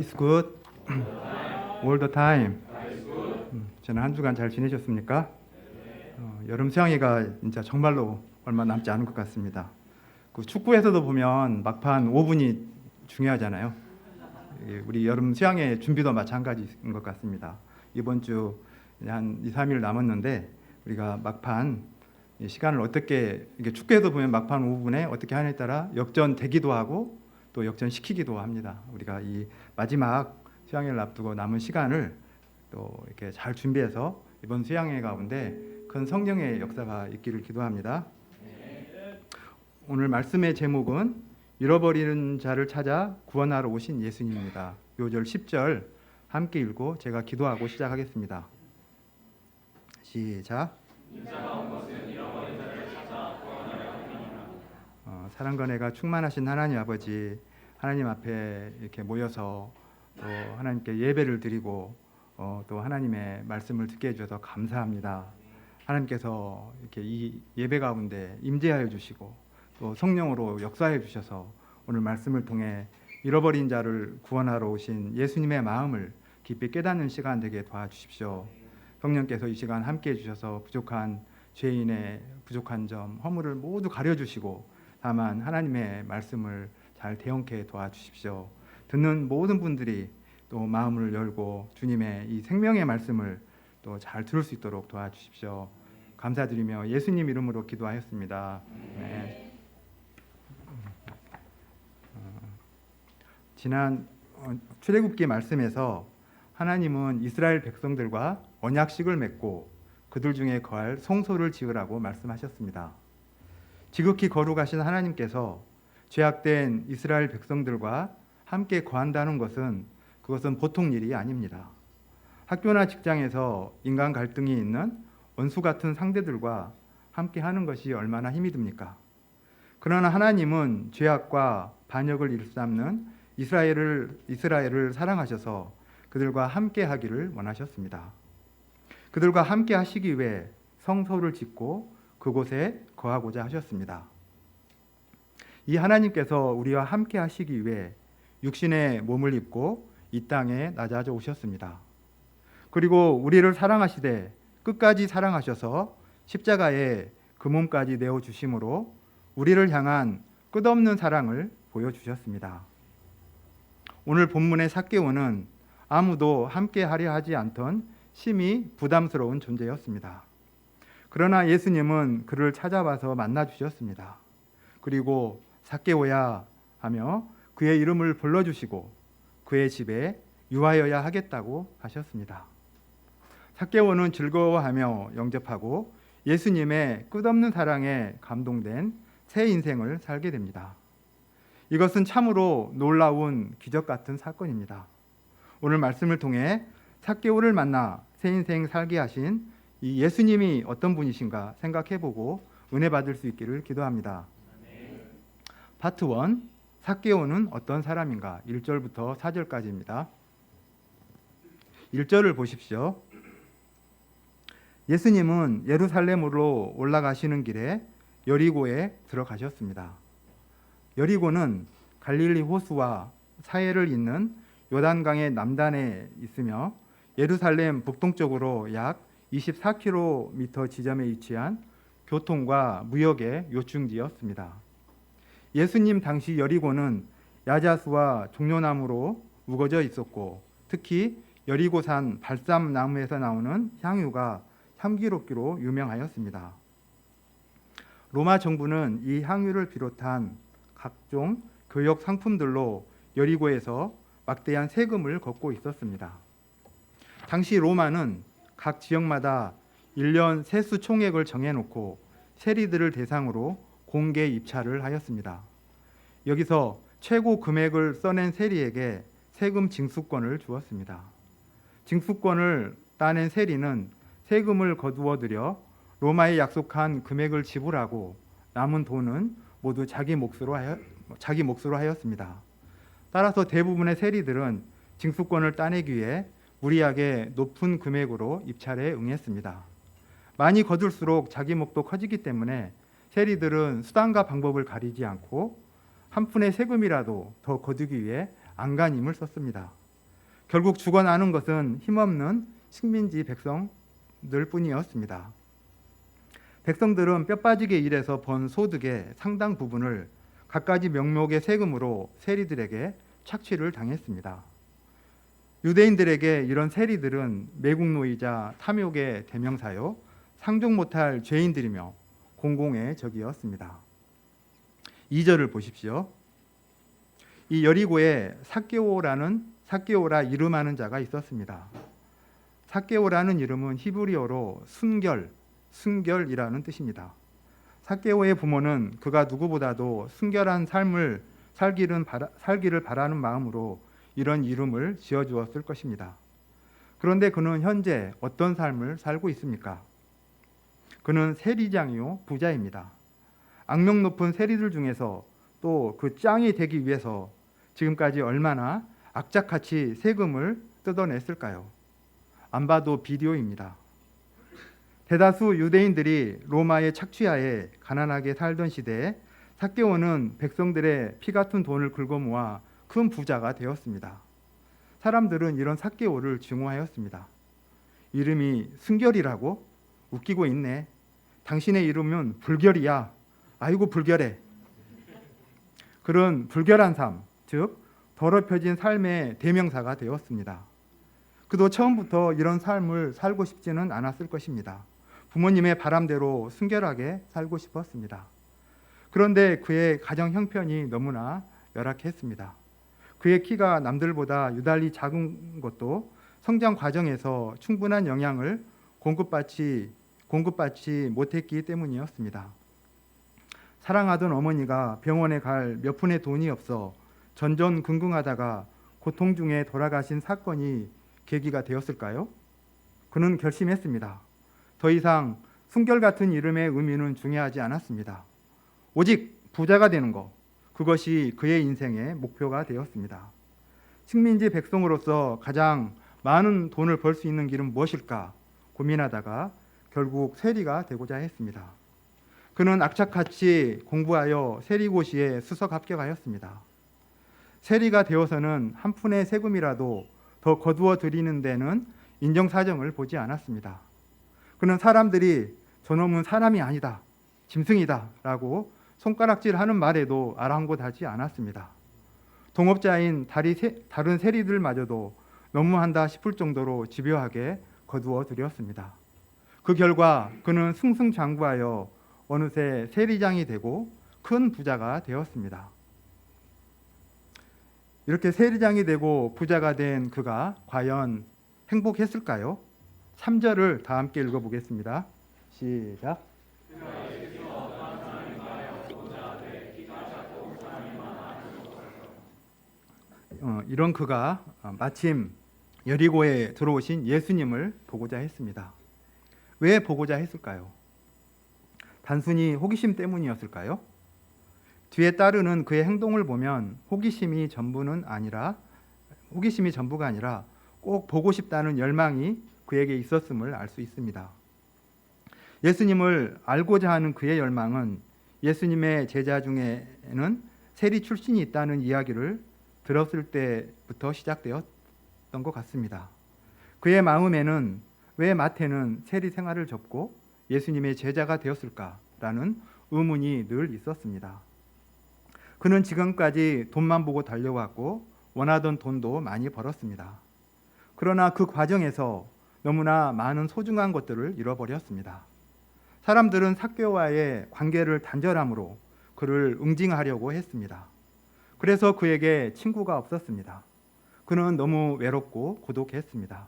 It's good all the time. 저는 한 주간 잘 지내셨습니까? 여름 수양회가 진짜 정말로 얼마 남지 않은 것 같습니다. 그 축구에서도 보면 막판 5분이 중요하잖아요. 우리 여름 수양회 준비도 마찬가지인 것 같습니다. 이번 주 한 2, 3일 남았는데 우리가 막판 시간을 어떻게, 이게 축구에도 보면 막판 5분에 어떻게 하느냐에 따라 역전되기도 하고 또 역전시키기도 합니다. 우리가 이 마지막 수양회를 앞두고 남은 시간을 또 이렇게 잘 준비해서 이번 수양회 가운데 큰 성령의 역사가 있기를 기도합니다. 오늘 말씀의 제목은 잃어버리는 자를 찾아 구원하러 오신 예수님입니다. 요절 10절 함께 읽고 제가 기도하고 시작하겠습니다. 시작. 사랑건애가 충만하신 하나님 아버지, 하나님 앞에 이렇게 모여서 또 하나님께 예배를 드리고 또 하나님의 말씀을 듣게 해주셔서 감사합니다. 하나님께서 이렇게 이 예배 가운데 임재하여 주시고 또 성령으로 역사해 주셔서 오늘 말씀을 통해 잃어버린 자를 구원하러 오신 예수님의 마음을 깊이 깨닫는 시간 되게 도와주십시오. 성령께서 이 시간 함께 해주셔서 부족한 죄인의 부족한 점, 허물을 모두 가려주시고 다만 하나님의 말씀을 잘 대언케 도와주십시오. 듣는 모든 분들이 또 마음을 열고 주님의 이 생명의 말씀을 또 잘 들을 수 있도록 도와주십시오. 감사드리며 예수님 이름으로 기도하였습니다. 네. 지난 출애굽기 말씀에서 하나님은 이스라엘 백성들과 언약식을 맺고 그들 중에 거할 성소를 지으라고 말씀하셨습니다. 지극히 거룩하신 하나님께서 죄악된 이스라엘 백성들과 함께 거한다는 것은 그것은 보통 일이 아닙니다. 학교나 직장에서 인간 갈등이 있는 원수 같은 상대들과 함께 하는 것이 얼마나 힘이 듭니까? 그러나 하나님은 죄악과 반역을 일삼는 이스라엘을 사랑하셔서 그들과 함께 하기를 원하셨습니다. 그들과 함께 하시기 위해 성소를 짓고 그곳에 거하고자 하셨습니다. 이 하나님께서 우리와 함께 하시기 위해 육신의 몸을 입고 이 땅에 낮아져 오셨습니다. 그리고 우리를 사랑하시되 끝까지 사랑하셔서 십자가에 그 몸까지 내어주심으로 우리를 향한 끝없는 사랑을 보여주셨습니다. 오늘 본문의 삭개오는 아무도 함께 하려 하지 않던 심히 부담스러운 존재였습니다. 그러나 예수님은 그를 찾아와서 만나주셨습니다. 그리고 삭개오야 하며 그의 이름을 불러주시고 그의 집에 유하여야 하겠다고 하셨습니다. 삭개오는 즐거워하며 영접하고 예수님의 끝없는 사랑에 감동된 새 인생을 살게 됩니다. 이것은 참으로 놀라운 기적 같은 사건입니다. 오늘 말씀을 통해 삭개오를 만나 새 인생 살게 하신 이 예수님이 어떤 분이신가 생각해보고 은혜 받을 수 있기를 기도합니다. 파트 1, 삭개오는 어떤 사람인가? 1절부터 4절까지입니다. 1절을 보십시오. 예수님은 예루살렘으로 올라가시는 길에 여리고에 들어가셨습니다. 여리고는 갈릴리 호수와 사해를 잇는 요단강의 남단에 있으며 예루살렘 북동쪽으로 약 24km 지점에 위치한 교통과 무역의 요충지였습니다. 예수님 당시 여리고는 야자수와 종려나무로 우거져 있었고 특히 여리고산 발삼나무에서 나오는 향유가 향기롭기로 유명하였습니다. 로마 정부는 이 향유를 비롯한 각종 교역 상품들로 여리고에서 막대한 세금을 걷고 있었습니다. 당시 로마는 각 지역마다 1년 세수 총액을 정해놓고 세리들을 대상으로 공개 입찰을 하였습니다. 여기서 최고 금액을 써낸 세리에게 세금 징수권을 주었습니다. 징수권을 따낸 세리는 세금을 거두어 들여 로마에 약속한 금액을 지불하고 남은 돈은 모두 자기 몫으로 하였습니다. 따라서 대부분의 세리들은 징수권을 따내기 위해 무리하게 높은 금액으로 입찰에 응했습니다. 많이 거둘수록 자기 몫도 커지기 때문에 세리들은 수단과 방법을 가리지 않고 한 푼의 세금이라도 더 거두기 위해 안간힘을 썼습니다. 결국 죽어나는 것은 힘없는 식민지 백성들 뿐이었습니다. 백성들은 뼈빠지게 일해서 번 소득의 상당 부분을 갖가지 명목의 세금으로 세리들에게 착취를 당했습니다. 유대인들에게 이런 세리들은 매국노이자 탐욕의 대명사요, 상종 못할 죄인들이며 공공의 적이었습니다. 2절을 보십시오. 이 여리고에 삭개오라 이름하는 자가 있었습니다. 삭개오라는 이름은 히브리어로 순결이라는 뜻입니다. 삭개오의 부모는 그가 누구보다도 순결한 삶을 살기를 바라는 마음으로 이런 이름을 지어주었을 것입니다. 그런데 그는 현재 어떤 삶을 살고 있습니까? 그는 세리장이요 부자입니다. 악명 높은 세리들 중에서 또 그 짱이 되기 위해서 지금까지 얼마나 악착같이 세금을 뜯어냈을까요? 안 봐도 비디오입니다. 대다수 유대인들이 로마의 착취하에 가난하게 살던 시대에 삭개오는 백성들의 피 같은 돈을 긁어 모아 큰 부자가 되었습니다. 사람들은 이런 삭개오를 증오하였습니다. 이름이 순결이라고? 웃기고 있네. 당신의 이름은 불결이야. 아이고 불결해. 그런 불결한 삶, 즉 더럽혀진 삶의 대명사가 되었습니다. 그도 처음부터 이런 삶을 살고 싶지는 않았을 것입니다. 부모님의 바람대로 순결하게 살고 싶었습니다. 그런데 그의 가정 형편이 너무나 열악했습니다. 그의 키가 남들보다 유달리 작은 것도 성장 과정에서 충분한 영양을 공급받지 못했기 때문이었습니다. 사랑하던 어머니가 병원에 갈 몇 푼의 돈이 없어 전전긍긍하다가 고통 중에 돌아가신 사건이 계기가 되었을까요? 그는 결심했습니다. 더 이상 순결 같은 이름의 의미는 중요하지 않았습니다. 오직 부자가 되는 것, 그것이 그의 인생의 목표가 되었습니다. 식민지 백성으로서 가장 많은 돈을 벌 수 있는 길은 무엇일까 고민하다가 결국 세리가 되고자 했습니다. 그는 악착같이 공부하여 세리고시에 수석 합격하였습니다. 세리가 되어서는 한 푼의 세금이라도 더 거두어 드리는 데는 인정사정을 보지 않았습니다. 그는 사람들이 저놈은 사람이 아니다, 짐승이다 라고 손가락질하는 말에도 아랑곳하지 않았습니다. 동업자인 다른 세리들마저도 너무한다 싶을 정도로 집요하게 거두어 드렸습니다. 그 결과 그는 승승장구하여 어느새 세리장이 되고 큰 부자가 되었습니다. 이렇게 세리장이 되고 부자가 된 그가 과연 행복했을까요? 3절을 다 함께 읽어보겠습니다. 시작. 이런 그가 마침 여리고에 들어오신 예수님을 보고자 했습니다. 왜 보고자 했을까요? 단순히 호기심 때문이었을까요? 뒤에 따르는 그의 행동을 보면 호기심이 전부가 아니라 꼭 보고 싶다는 열망이 그에게 있었음을 알 수 있습니다. 예수님을 알고자 하는 그의 열망은 예수님의 제자 중에는 세리 출신이 있다는 이야기를 들었을 때부터 시작되었던 것 같습니다. 그의 마음에는 왜 마태는 세리 생활을 접고 예수님의 제자가 되었을까라는 의문이 늘 있었습니다. 그는 지금까지 돈만 보고 달려왔고 원하던 돈도 많이 벌었습니다. 그러나 그 과정에서 너무나 많은 소중한 것들을 잃어버렸습니다. 사람들은 삭개오와의 관계를 단절함으로 그를 응징하려고 했습니다. 그래서 그에게 친구가 없었습니다. 그는 너무 외롭고 고독했습니다.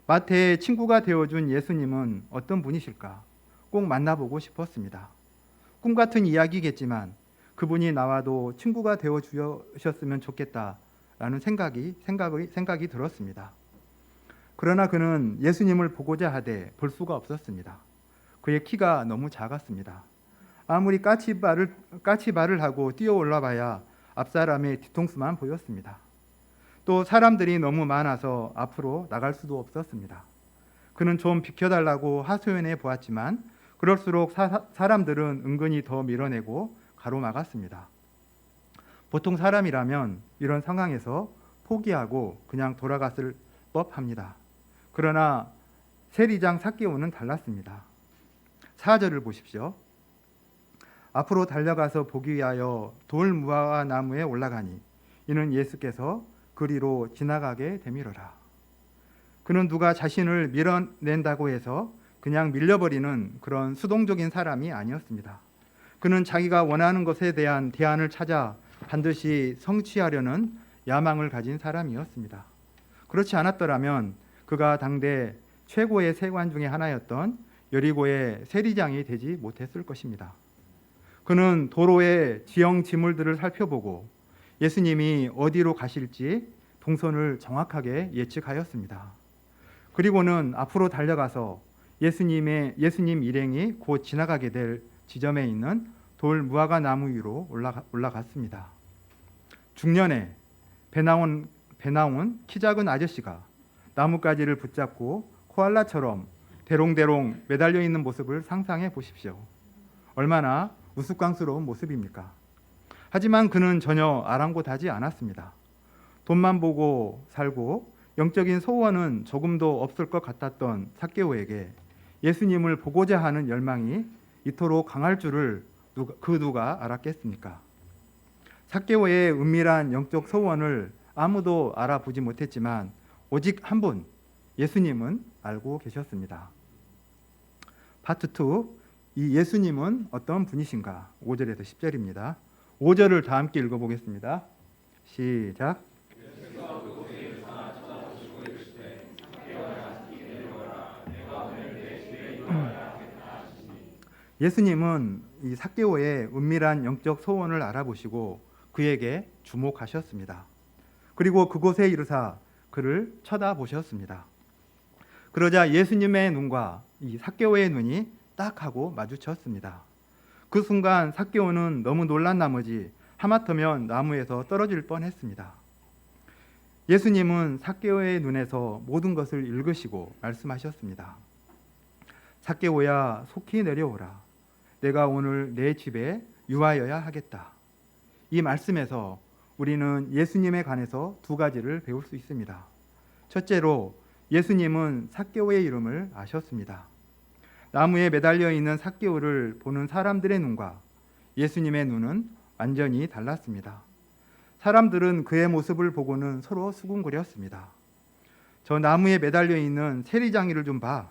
마태의 친구가 되어준 예수님은 어떤 분이실까? 꼭 만나보고 싶었습니다. 꿈 같은 이야기겠지만 그분이 나와도 친구가 되어 주셨으면 좋겠다라는 생각이 들었습니다. 그러나 그는 예수님을 보고자 하되 볼 수가 없었습니다. 그의 키가 너무 작았습니다. 아무리 까치발을 하고 뛰어 올라봐야 앞사람의 뒤통수만 보였습니다. 또 사람들이 너무 많아서 앞으로 나갈 수도 없었습니다. 그는 좀 비켜달라고 하소연해 보았지만 그럴수록 사람들은 은근히 더 밀어내고 가로막았습니다. 보통 사람이라면 이런 상황에서 포기하고 그냥 돌아갔을 법합니다. 그러나 세리장 삭개오는 달랐습니다. 4절을 보십시오. 앞으로 달려가서 보기 위하여 돌 무화과 나무에 올라가니 이는 예수께서 그리로 지나가게 되밀어라. 그는 누가 자신을 밀어낸다고 해서 그냥 밀려버리는 그런 수동적인 사람이 아니었습니다. 그는 자기가 원하는 것에 대한 대안을 찾아 반드시 성취하려는 야망을 가진 사람이었습니다. 그렇지 않았더라면 그가 당대 최고의 세관 중에 하나였던 여리고의 세리장이 되지 못했을 것입니다. 그는 도로의 지형 지물들을 살펴보고 예수님이 어디로 가실지 동선을 정확하게 예측하였습니다. 그리고는 앞으로 달려가서 예수님 일행이 곧 지나가게 될 지점에 있는 돌 무화과 나무 위로 올라갔습니다. 중년에 배 나온 키 작은 아저씨가 나뭇가지를 붙잡고 코알라처럼 대롱대롱 매달려 있는 모습을 상상해 보십시오. 얼마나 우스꽝스러운 모습입니까? 하지만 그는 전혀 아랑곳하지 않았습니다. 돈만 보고 살고 영적인 소원은 조금도 없을 것 같았던 삭개오에게 예수님을 보고자 하는 열망이 이토록 강할 줄을 누가 알았겠습니까? 삭개오의 은밀한 영적 소원을 아무도 알아보지 못했지만 오직 한 분, 예수님은 알고 계셨습니다. 파트 2, 이 예수님은 어떤 분이신가? 5절에서 10절입니다. 5절을 다 함께 읽어보겠습니다. 시작. 예수님은 이 삭개오의 은밀한 영적 소원을 알아보시고 그에게 주목하셨습니다. 그리고 그곳에 이르사 그를 쳐다보셨습니다. 그러자 예수님의 눈과 이 삭개오의 눈이 딱 하고 마주쳤습니다. 그 순간 삭개오는 너무 놀란 나머지 하마터면 나무에서 떨어질 뻔했습니다. 예수님은 삭개오의 눈에서 모든 것을 읽으시고 말씀하셨습니다. 삭개오야, 속히 내려오라. 내가 오늘 내 집에 유하여야 하겠다. 이 말씀에서 우리는 예수님에 관해서 두 가지를 배울 수 있습니다. 첫째로 예수님은 삭개오의 이름을 아셨습니다. 나무에 매달려 있는 삭개오를 보는 사람들의 눈과 예수님의 눈은 완전히 달랐습니다. 사람들은 그의 모습을 보고는 서로 수군거렸습니다. 저 나무에 매달려 있는 세리장이를 좀 봐.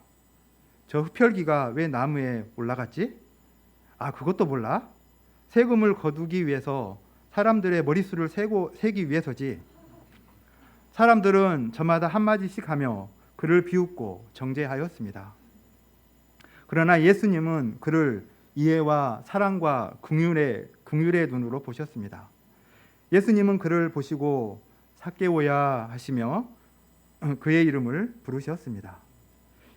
저 흡혈귀가 왜 나무에 올라갔지? 아, 그것도 몰라? 세금을 거두기 위해서 사람들의 머릿수를 세기 위해서지. 사람들은 저마다 한마디씩 하며 그를 비웃고 정죄하였습니다. 그러나 예수님은 그를 이해와 사랑과 긍휼의 눈으로 보셨습니다. 예수님은 그를 보시고 삭개오야 하시며 그의 이름을 부르셨습니다.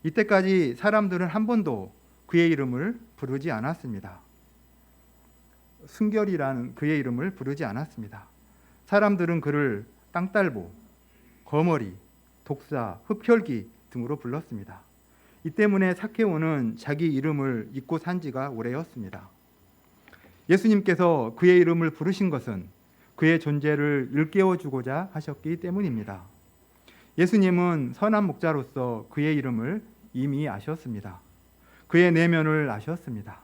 이때까지 사람들은 한 번도 그의 이름을 부르지 않았습니다. 순결이라는 그의 이름을 부르지 않았습니다. 사람들은 그를 땅딸보, 거머리, 독사, 흡혈귀 등으로 불렀습니다. 이 때문에 삭개오는 자기 이름을 잊고 산 지가 오래였습니다. 예수님께서 그의 이름을 부르신 것은 그의 존재를 일깨워주고자 하셨기 때문입니다. 예수님은 선한 목자로서 그의 이름을 이미 아셨습니다. 그의 내면을 아셨습니다.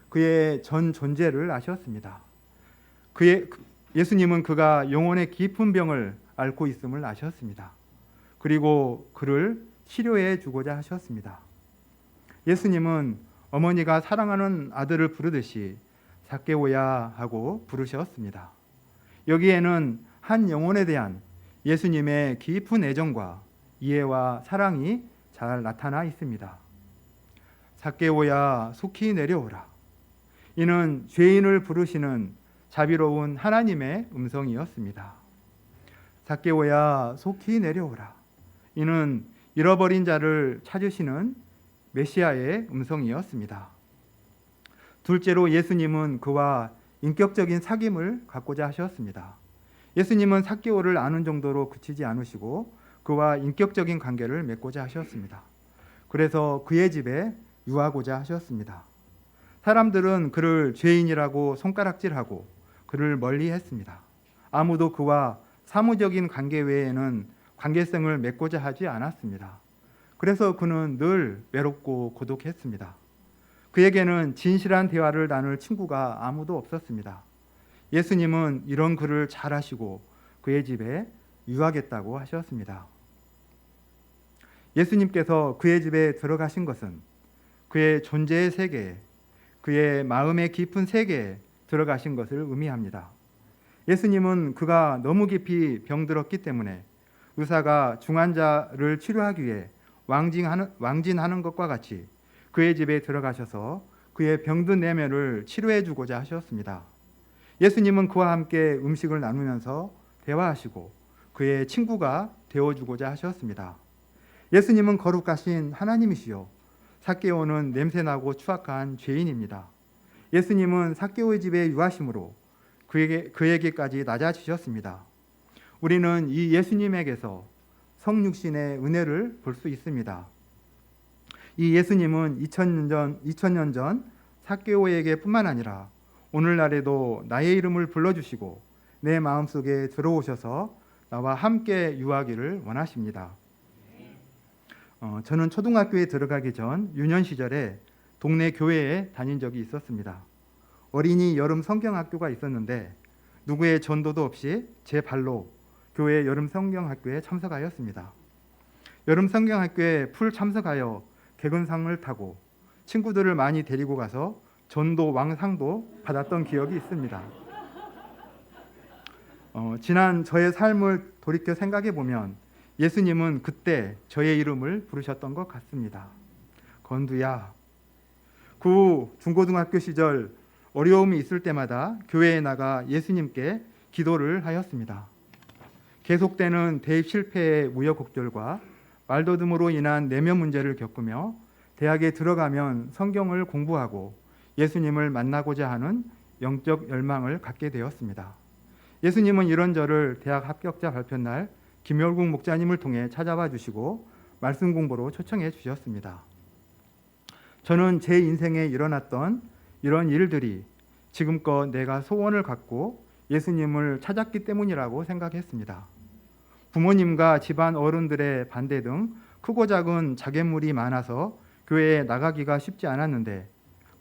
그의 전 존재를 아셨습니다. 예수님은 그가 영혼의 깊은 병을 앓고 있음을 아셨습니다. 그리고 그를 치료해 주고자 하셨습니다. 예수님은 어머니가 사랑하는 아들을 부르듯이 삭개오야 하고 부르셨습니다. 여기에는 한 영혼에 대한 예수님의 깊은 애정과 이해와 사랑이 잘 나타나 있습니다. 삭개오야, 속히 내려오라. 이는 죄인을 부르시는 자비로운 하나님의 음성이었습니다. 삭개오야, 속히 내려오라. 이는 잃어버린 자를 찾으시는 메시아의 음성이었습니다. 둘째로 예수님은 그와 인격적인 사귐을 갖고자 하셨습니다. 예수님은 삭개오를 아는 정도로 그치지 않으시고 그와 인격적인 관계를 맺고자 하셨습니다. 그래서 그의 집에 유하고자 하셨습니다. 사람들은 그를 죄인이라고 손가락질하고 그를 멀리했습니다. 아무도 그와 사무적인 관계 외에는 관계성을 맺고자 하지 않았습니다. 그래서 그는 늘 외롭고 고독했습니다. 그에게는 진실한 대화를 나눌 친구가 아무도 없었습니다. 예수님은 이런 그를 잘 아시고 그의 집에 유하겠다고 하셨습니다. 예수님께서 그의 집에 들어가신 것은 그의 존재의 세계, 그의 마음의 깊은 세계에 들어가신 것을 의미합니다. 예수님은 그가 너무 깊이 병들었기 때문에 의사가 중환자를 치료하기 위해 왕진하는 것과 같이 그의 집에 들어가셔서 그의 병든 내면을 치료해 주고자 하셨습니다. 예수님은 그와 함께 음식을 나누면서 대화하시고 그의 친구가 되어주고자 하셨습니다. 예수님은 거룩하신 하나님이시요 삭개오는 냄새나고 추악한 죄인입니다. 예수님은 삭개오의 집에 유하심으로 그에게까지 낮아지셨습니다. 우리는 이 예수님에게서 성육신의 은혜를 볼 수 있습니다. 이 예수님은 2000년 전 삭개오에게 뿐만 아니라 오늘날에도 나의 이름을 불러주시고 내 마음속에 들어오셔서 나와 함께 유하기를 원하십니다. 저는 초등학교에 들어가기 전 유년 시절에 동네 교회에 다닌 적이 있었습니다. 어린이 여름 성경학교가 있었는데 누구의 전도도 없이 제 발로 교회 여름 성경학교에 참석하였습니다. 여름 성경학교에 풀 참석하여 개근상을 타고 친구들을 많이 데리고 가서 전도 왕상도 받았던 기억이 있습니다. 지난 저의 삶을 돌이켜 생각해 보면 예수님은 그때 저의 이름을 부르셨던 것 같습니다. 건두야. 그 후 중고등학교 시절 어려움이 있을 때마다 교회에 나가 예수님께 기도를 하였습니다. 계속되는 대입 실패의 우여곡절과 말더듬으로 인한 내면 문제를 겪으며 대학에 들어가면 성경을 공부하고 예수님을 만나고자 하는 영적 열망을 갖게 되었습니다. 예수님은 이런 저를 대학 합격자 발표날 김열국 목자님을 통해 찾아와 주시고 말씀 공부로 초청해 주셨습니다. 저는 제 인생에 일어났던 이런 일들이 지금껏 내가 소원을 갖고 예수님을 찾았기 때문이라고 생각했습니다. 부모님과 집안 어른들의 반대 등 크고 작은 자객물이 많아서 교회에 나가기가 쉽지 않았는데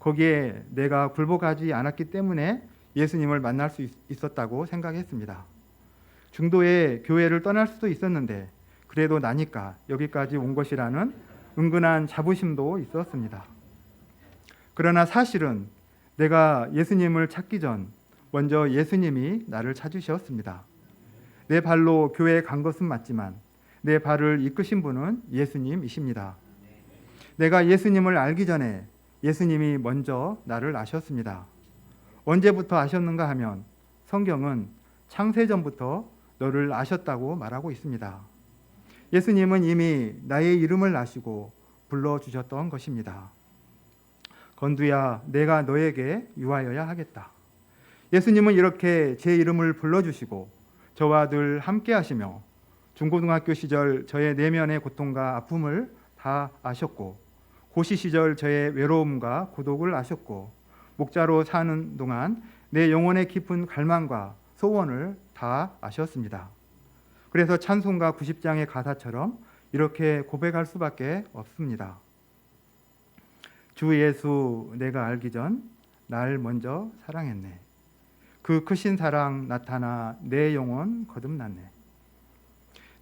거기에 내가 굴복하지 않았기 때문에 예수님을 만날 수 있었다고 생각했습니다. 중도에 교회를 떠날 수도 있었는데 그래도 나니까 여기까지 온 것이라는 은근한 자부심도 있었습니다. 그러나 사실은 내가 예수님을 찾기 전 먼저 예수님이 나를 찾으셨습니다. 내 발로 교회에 간 것은 맞지만 내 발을 이끄신 분은 예수님이십니다. 내가 예수님을 알기 전에 예수님이 먼저 나를 아셨습니다. 언제부터 아셨는가 하면 성경은 창세전부터 너를 아셨다고 말하고 있습니다. 예수님은 이미 나의 이름을 아시고 불러주셨던 것입니다. 건두야, 내가 너에게 유하여야 하겠다. 예수님은 이렇게 제 이름을 불러주시고 저와 늘 함께 하시며 중고등학교 시절 저의 내면의 고통과 아픔을 다 아셨고 고시 시절 저의 외로움과 고독을 아셨고 목자로 사는 동안 내 영혼의 깊은 갈망과 소원을 다 아셨습니다. 그래서 찬송가 90장의 가사처럼 이렇게 고백할 수밖에 없습니다. 주 예수 내가 알기 전 날 먼저 사랑했네. 그 크신 사랑 나타나 내 영혼 거듭났네.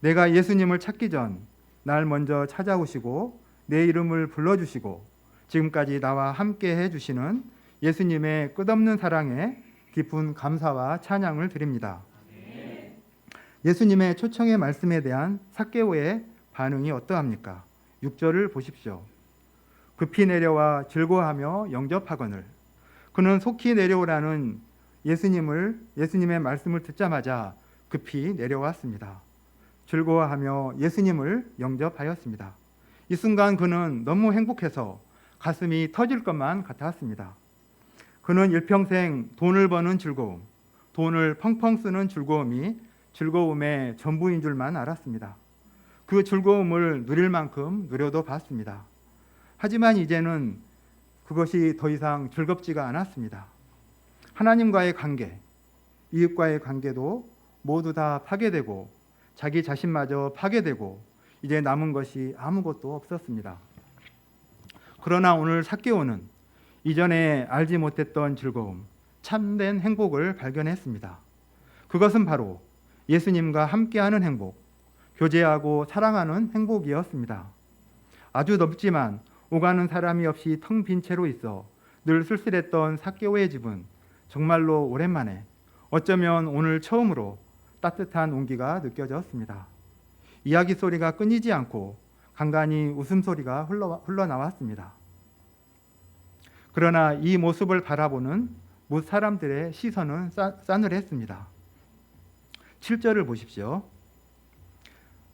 내가 예수님을 찾기 전 날 먼저 찾아오시고 내 이름을 불러주시고 지금까지 나와 함께 해주시는 예수님의 끝없는 사랑에 깊은 감사와 찬양을 드립니다. 예수님의 초청의 말씀에 대한 삭개오의 반응이 어떠합니까? 6절을 보십시오. 급히 내려와 즐거워하며 영접하거늘. 그는 속히 내려오라는 예수님의 말씀을 듣자마자 급히 내려왔습니다. 즐거워하며 예수님을 영접하였습니다. 이 순간 그는 너무 행복해서 가슴이 터질 것만 같았습니다. 그는 일평생 돈을 버는 즐거움, 돈을 펑펑 쓰는 즐거움이 즐거움의 전부인 줄만 알았습니다. 그 즐거움을 누릴 만큼 누려도 봤습니다. 하지만 이제는 그것이 더 이상 즐겁지가 않았습니다. 하나님과의 관계, 이웃과의 관계도 모두 다 파괴되고 자기 자신마저 파괴되고 이제 남은 것이 아무것도 없었습니다. 그러나 오늘 삭개오는 이전에 알지 못했던 즐거움, 참된 행복을 발견했습니다. 그것은 바로 예수님과 함께하는 행복, 교제하고 사랑하는 행복이었습니다. 아주 넓지만 오가는 사람이 없이 텅 빈 채로 있어 늘 쓸쓸했던 삭개오의 집은 정말로 오랜만에, 어쩌면 오늘 처음으로 따뜻한 온기가 느껴졌습니다. 이야기 소리가 끊이지 않고 간간히 웃음소리가 흘러나왔습니다. 그러나 이 모습을 바라보는 못 사람들의 시선은 싸늘했습니다. 7절을 보십시오.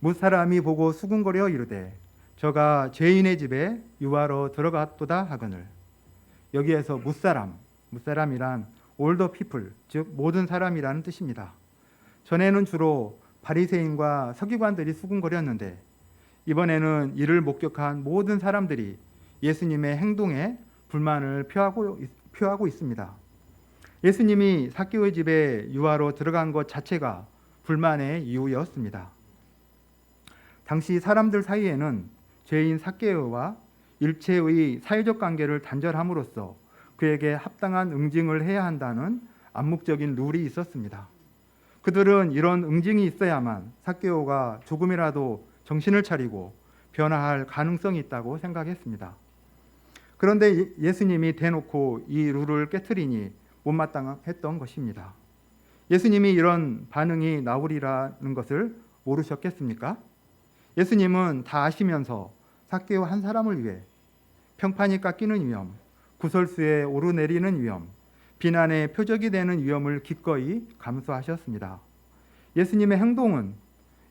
못 사람이 보고 수군거려 이르되 저가 죄인의 집에 유하러 들어갔도다 하거늘. 여기에서 무사람이란 올더 피플, 즉 모든 사람이라는 뜻입니다. 전에는 주로 바리새인과 서기관들이 수군거렸는데 이번에는 이를 목격한 모든 사람들이 예수님의 행동에 불만을 표하고 있습니다. 예수님이 삭개오의 집에 유하로 들어간 것 자체가 불만의 이유였습니다. 당시 사람들 사이에는 죄인 삭개오와 일체의 사회적 관계를 단절함으로써 그에게 합당한 응징을 해야 한다는 암묵적인 룰이 있었습니다. 그들은 이런 응징이 있어야만 삭개오가 조금이라도 정신을 차리고 변화할 가능성이 있다고 생각했습니다. 그런데 예수님이 대놓고 이 룰을 깨트리니 못마땅했던 것입니다. 예수님이 이런 반응이 나오리라는 것을 모르셨겠습니까? 예수님은 다 아시면서 삭개오 한 사람을 위해 평판이 깎이는 위험, 구설수에 오르내리는 위험, 비난의 표적이 되는 위험을 기꺼이 감수하셨습니다. 예수님의 행동은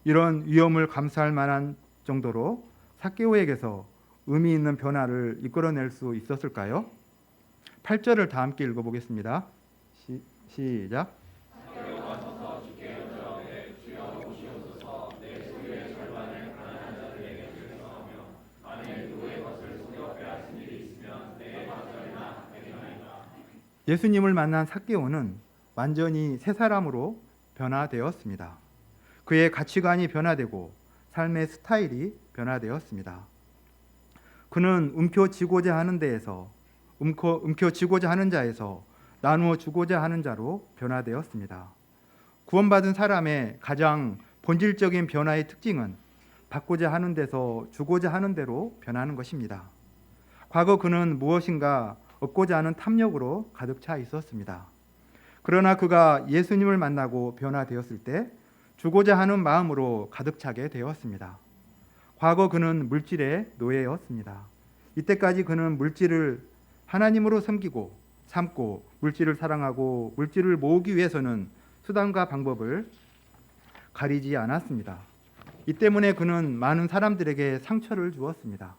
이런 위험을 감수할 만한 정도로 삭개오에게서 의미 있는 변화를 이끌어낼 수 있었을까요? 8절을 다 함께 읽어보겠습니다. 시작. 예수님을 만난 삭개오는 완전히 새 사람으로 변화되었습니다. 그의 가치관이 변화되고 삶의 스타일이 변화되었습니다. 그는 움켜쥐고자 하는 자에서 나누어 주고자 하는 자로 변화되었습니다. 구원받은 사람의 가장 본질적인 변화의 특징은 받고자 하는 데서 주고자 하는 대로 변하는 것입니다. 과거 그는 무엇인가 얻고자 하는 탐욕으로 가득 차 있었습니다. 그러나 그가 예수님을 만나고 변화되었을 때 주고자 하는 마음으로 가득 차게 되었습니다. 과거 그는 물질의 노예였습니다. 이때까지 그는 물질을 하나님으로 삼고 물질을 사랑하고 물질을 모으기 위해서는 수단과 방법을 가리지 않았습니다. 이 때문에 그는 많은 사람들에게 상처를 주었습니다.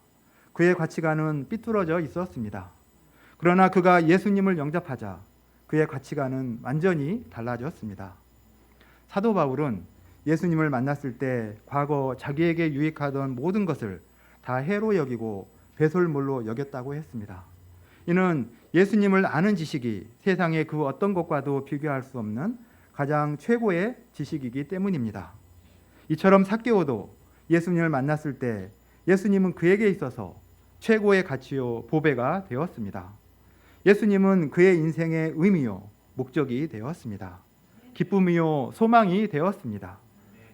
그의 가치관은 삐뚤어져 있었습니다. 그러나 그가 예수님을 영접하자 그의 가치관은 완전히 달라졌습니다. 사도 바울은 예수님을 만났을 때 과거 자기에게 유익하던 모든 것을 다 해로 여기고 배설물로 여겼다고 했습니다. 이는 예수님을 아는 지식이 세상의 그 어떤 것과도 비교할 수 없는 가장 최고의 지식이기 때문입니다. 이처럼 삭개오도 예수님을 만났을 때 예수님은 그에게 있어서 최고의 가치요 보배가 되었습니다. 예수님은 그의 인생의 의미요 목적이 되었습니다. 기쁨이요 소망이 되었습니다.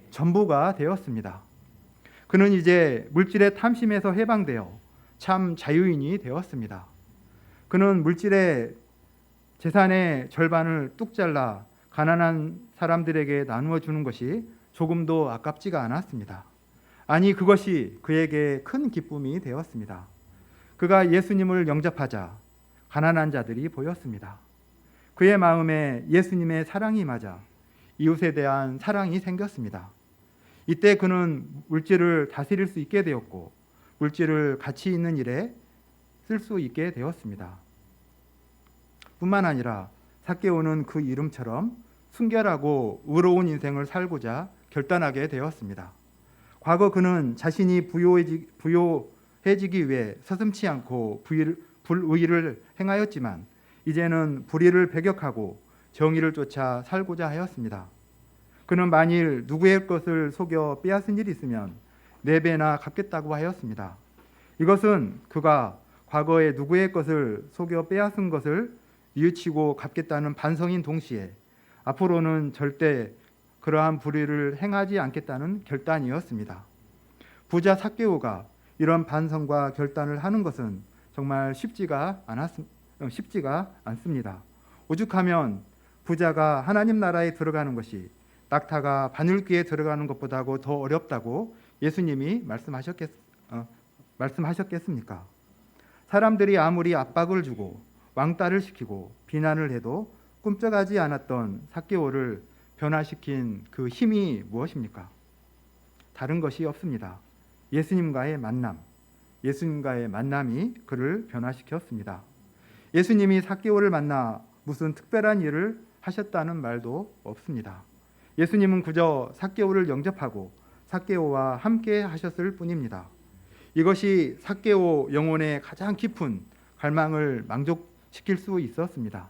전부가 되었습니다. 그는 이제 물질의 탐심에서 해방되어 참 자유인이 되었습니다. 그는 물질의 재산의 절반을 뚝 잘라 가난한 사람들에게 나누어 주는 것이 조금도 아깝지가 않았습니다. 아니, 그것이 그에게 큰 기쁨이 되었습니다. 그가 예수님을 영접하자 가난한 자들이 보였습니다. 그의 마음에 예수님의 사랑이 맞아 이웃에 대한 사랑이 생겼습니다. 이때 그는 물질을 다스릴 수 있게 되었고 물질을 가치 있는 일에 쓸 수 있게 되었습니다. 뿐만 아니라 삭개오는 그 이름처럼 순결하고 의로운 인생을 살고자 결단하게 되었습니다. 과거 그는 자신이 부요해지기 위해 서슴지 않고 불의를 행하였지만 이제는 불의를 배격하고 정의를 쫓아 살고자 하였습니다. 그는 만일 누구의 것을 속여 빼앗은 일이 있으면 4배나 갚겠다고 하였습니다. 이것은 그가 과거에 누구의 것을 속여 빼앗은 것을 뉘우치고 갚겠다는 반성인 동시에 앞으로는 절대 그러한 불의를 행하지 않겠다는 결단이었습니다. 부자 삭개오가 이런 반성과 결단을 하는 것은 정말 쉽지가 않습니다. 오죽하면 부자가 하나님 나라에 들어가는 것이 낙타가 바늘귀에 들어가는 것보다도 더 어렵다고 예수님이 말씀하셨겠습니까? 사람들이 아무리 압박을 주고 왕따를 시키고 비난을 해도 꿈쩍하지 않았던 삭개오를 변화시킨 그 힘이 무엇입니까? 다른 것이 없습니다. 예수님과의 만남이 그를 변화시켰습니다. 예수님이 삭개오를 만나 무슨 특별한 일을 하셨다는 말도 없습니다. 예수님은 그저 삭개오를 영접하고 삭개오와 함께 하셨을 뿐입니다. 이것이 삭개오 영혼의 가장 깊은 갈망을 만족시킬 수 있었습니다.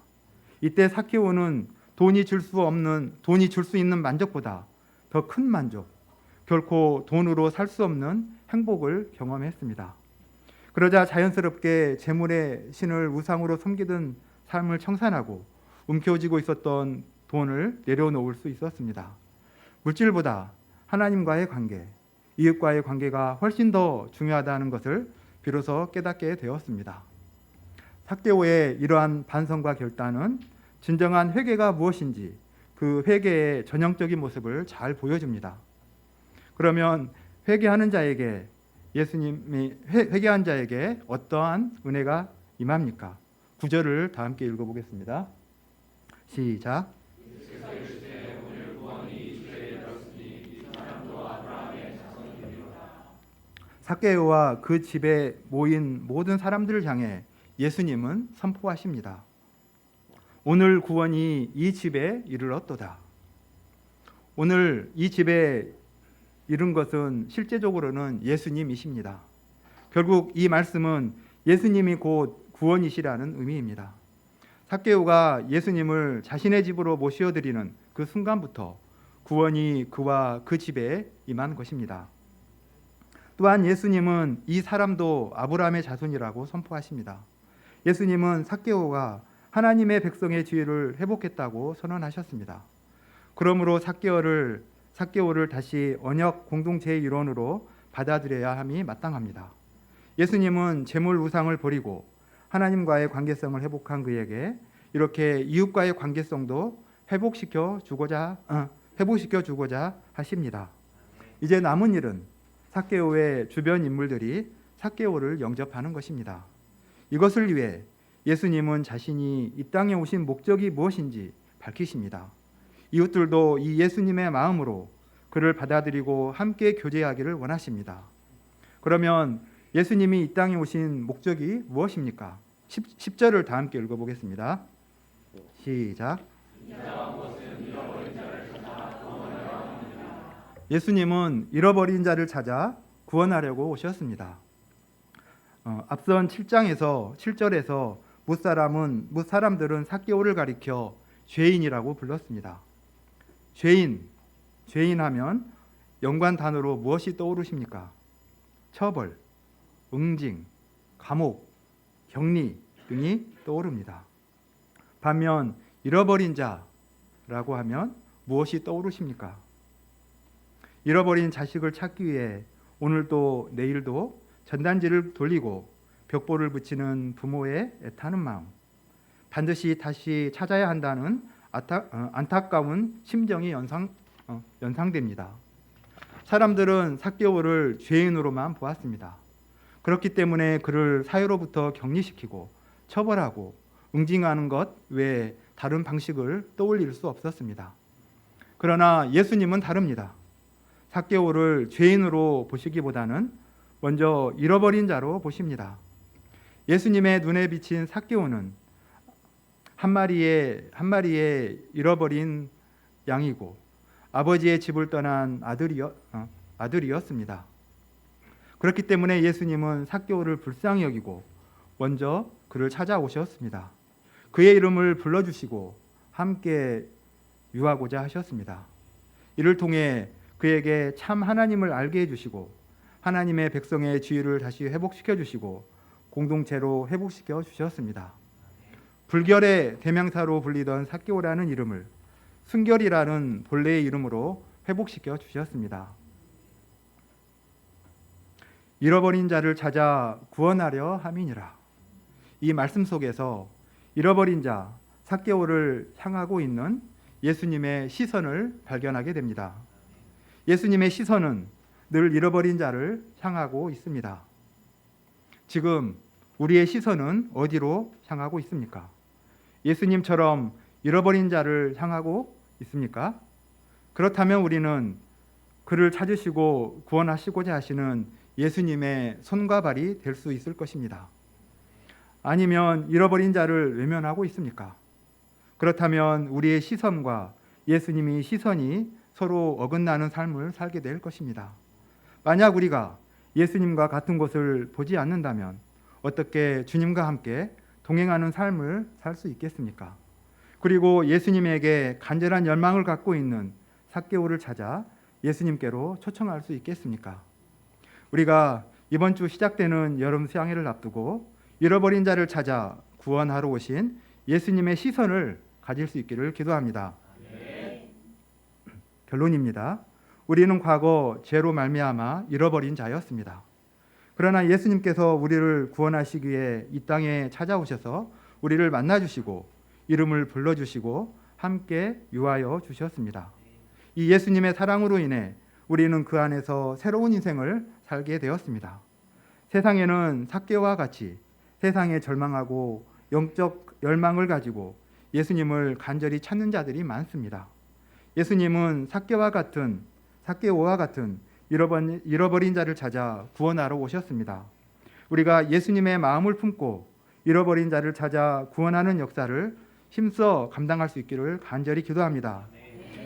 이때 삭개오는 돈이 줄 수 있는 만족보다 더 큰 만족, 결코 돈으로 살 수 없는 행복을 경험했습니다. 그러자 자연스럽게 재물의 신을 우상으로 섬기던 삶을 청산하고 움켜쥐고 있었던 돈을 내려놓을 수 있었습니다. 물질보다 하나님과의 관계, 이웃과의 관계가 훨씬 더 중요하다는 것을 비로소 깨닫게 되었습니다. 삭개오의 이러한 반성과 결단은 진정한 회개가 무엇인지 그 회개의 전형적인 모습을 잘 보여줍니다. 그러면 회개하는 자에게 회개한 자에게 어떠한 은혜가 임합니까? 9절을 다 함께 읽어보겠습니다. 시작. 삭개오와 그 집에 모인 모든 사람들을 향해 예수님은 선포하십니다. 오늘 구원이 이 집에 이르렀도다. 오늘 이 집에 이른 것은 실제적으로는 예수님이십니다. 결국 이 말씀은 예수님이 곧 구원이시라는 의미입니다. 삭개오가 예수님을 자신의 집으로 모셔드리는 그 순간부터 구원이 그와 그 집에 임한 것입니다. 또한 예수님은 이 사람도 아브라함의 자손이라고 선포하십니다. 예수님은 삭개오가 하나님의 백성의 지위를 회복했다고 선언하셨습니다. 그러므로 삭개오를 다시 언약 공동체의 일원으로 받아들여야 함이 마땅합니다. 예수님은 재물 우상을 버리고 하나님과의 관계성을 회복한 그에게 이렇게 이웃과의 관계성도 회복시켜 주고자 하십니다. 이제 남은 일은 삭개오의 주변 인물들이 삭개오를 영접하는 것입니다. 이것을 위해 예수님은 자신이 이 땅에 오신 목적이 무엇인지 밝히십니다. 이웃들도 이 예수님의 마음으로 그를 받아들이고 함께 교제하기를 원하십니다. 그러면 예수님이 이 땅에 오신 목적이 무엇입니까? 10절을 다 함께 읽어보겠습니다. 시작. 예수님은 잃어버린 자를 찾아 구원하려고 오셨습니다. 앞선 7절에서 뭇사람들은 삭개오를 가리켜 죄인이라고 불렀습니다. 죄인 하면 연관 단어로 무엇이 떠오르십니까? 처벌, 응징, 감옥, 격리 등이 떠오릅니다. 반면 잃어버린 자라고 하면 무엇이 떠오르십니까? 잃어버린 자식을 찾기 위해 오늘도 내일도 전단지를 돌리고 벽보를 붙이는 부모의 애타는 마음, 반드시 다시 찾아야 한다는 안타까운 심정이 연상됩니다. 사람들은 삭개오를 죄인으로만 보았습니다. 그렇기 때문에 그를 사회로부터 격리시키고 처벌하고 응징하는 것 외에 다른 방식을 떠올릴 수 없었습니다. 그러나 예수님은 다릅니다. 삭개오를 죄인으로 보시기보다는 먼저 잃어버린 자로 보십니다. 예수님의 눈에 비친 삭개오는 한 마리의 잃어버린 양이고 아버지의 집을 떠난 아들이었습니다. 그렇기 때문에 예수님은 삭개오를 불쌍히 여기고 먼저 그를 찾아오셨습니다. 그의 이름을 불러주시고 함께 유하고자 하셨습니다. 이를 통해 그에게 참 하나님을 알게 해주시고 하나님의 백성의 지위를 다시 회복시켜 주시고 공동체로 회복시켜 주셨습니다. 불결의 대명사로 불리던 삭개오라는 이름을 순결이라는 본래의 이름으로 회복시켜 주셨습니다. 잃어버린 자를 찾아 구원하려 함이니라. 이 말씀 속에서 잃어버린 자 삭개오를 향하고 있는 예수님의 시선을 발견하게 됩니다. 예수님의 시선은 늘 잃어버린 자를 향하고 있습니다. 지금 우리의 시선은 어디로 향하고 있습니까? 예수님처럼 잃어버린 자를 향하고 있습니까? 그렇다면 우리는 그를 찾으시고 구원하시고자 하시는 예수님의 손과 발이 될 수 있을 것입니다. 아니면 잃어버린 자를 외면하고 있습니까? 그렇다면 우리의 시선과 예수님의 시선이 서로 어긋나는 삶을 살게 될 것입니다. 만약 우리가 예수님과 같은 곳을 보지 않는다면 어떻게 주님과 함께 동행하는 삶을 살 수 있겠습니까? 그리고 예수님에게 간절한 열망을 갖고 있는 삭개오를 찾아 예수님께로 초청할 수 있겠습니까? 우리가 이번 주 시작되는 여름 수양회를 앞두고 잃어버린 자를 찾아 구원하러 오신 예수님의 시선을 가질 수 있기를 기도합니다. 결론입니다. 우리는 과거 죄로 말미암아 잃어버린 자였습니다. 그러나 예수님께서 우리를 구원하시기 위해 이 땅에 찾아오셔서 우리를 만나주시고 이름을 불러주시고 함께 유하여 주셨습니다. 이 예수님의 사랑으로 인해 우리는 그 안에서 새로운 인생을 살게 되었습니다. 세상에는 삭개오와 같이 세상에 절망하고 영적 열망을 가지고 예수님을 간절히 찾는 자들이 많습니다. 예수님은 삭개오와 같은 잃어버린 자를 찾아 구원하러 오셨습니다. 우리가 예수님의 마음을 품고 잃어버린 자를 찾아 구원하는 역사를 힘써 감당할 수 있기를 간절히 기도합니다.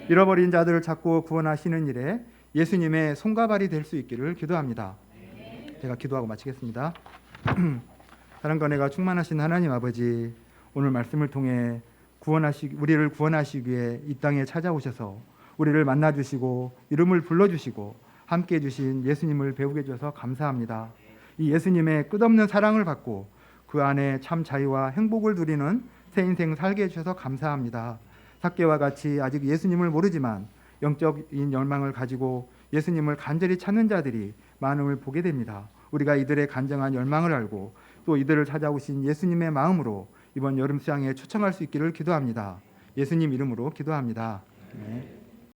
잃어버린 자들을 찾고 구원하시는 일에 예수님의 손과 발이 될 수 있기를 기도합니다. 제가 기도하고 마치겠습니다. 사랑과 은혜가 충만하신 하나님 아버지, 오늘 말씀을 통해 우리를 구원하시기 위해 이 땅에 찾아오셔서 우리를 만나주시고 이름을 불러주시고 함께해 주신 예수님을 배우게 해주셔서 감사합니다. 이 예수님의 끝없는 사랑을 받고 그 안에 참 자유와 행복을 누리는 새 인생 살게 해주셔서 감사합니다. 삭개와 같이 아직 예수님을 모르지만 영적인 열망을 가지고 예수님을 간절히 찾는 자들이 많음을 보게 됩니다. 우리가 이들의 간절한 열망을 알고 또 이들을 찾아오신 예수님의 마음으로 이번 여름 수양에 초청할 수 있기를 기도합니다. 예수님 이름으로 기도합니다. 네.